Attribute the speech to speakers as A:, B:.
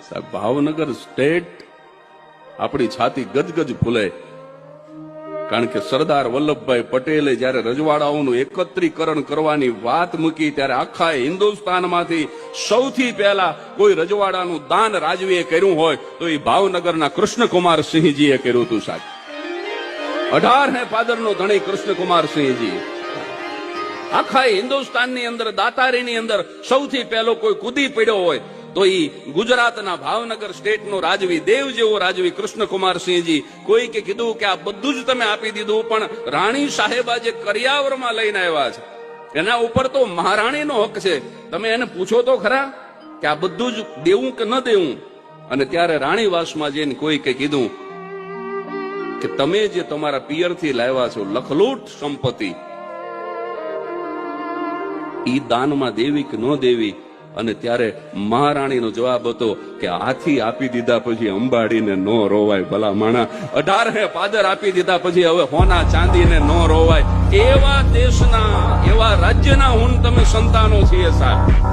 A: સાહેબ ભાવનગર સ્ટેટ આપણી છાતી ગજગજ ફૂલે, કારણ કે સરદાર વલ્લભભાઈ પટેલે જયારે રજવાડાઓનું એકત્રીકરણ કરવાની વાત મૂકી ત્યારે આખા હિન્દુસ્તાનમાંથી સૌથી પહેલા કોઈ રજવાડાનું દાન રાજવીએ કર્યું હોય તો એ ભાવનગરના કૃષ્ણકુમાર સિંહજીએ કર્યું હતું સાહેબ. 18 પાદરનો ધણી કૃષ્ણકુમાર સિંહજી આખા હિન્દુસ્તાનની અંદર દાતારીની અંદર સૌથી પહેલો કોઈ કૂદી પડ્યો હોય તો એ ગુજરાતના ભાવનગર સ્ટેટનો રાજવી, દેવ જેવો રાજવી કૃષ્ણકુમાર સિંહજી. કોઈ કે કીધું કે આ બધું જ તમે આપી દીધું, પણ રાણી સાહેબા જે કરિયાવરમાં લઈને આવ્યા છે એના ઉપર તો મહારાણીનો હક છે, તમે એને પૂછો તો ખરા કે આ બધું જ દેવું કે ન દેવું. અને ત્યારે રાણીવાસમાં જઈને કોઈ કે કીધું કે તમે જે તમારા પિયરથી લાવ્યા છો લખલૂટ સંપત્તિ, ઈ દાનમાં દેવી કે ન દેવી. અને ત્યારે મહારાણીનો જવાબ હતો કે હાથી આપી દીધા પછી અંબાડીને નો રોવાય ભલા માણા, 18 પાદર આપી દીધા પછી હવે હોના ચાંદીને નો રોવાય. એવા દેશના, એવા રાજ્યના હું તમે સંતાનો છીએ સાહેબ.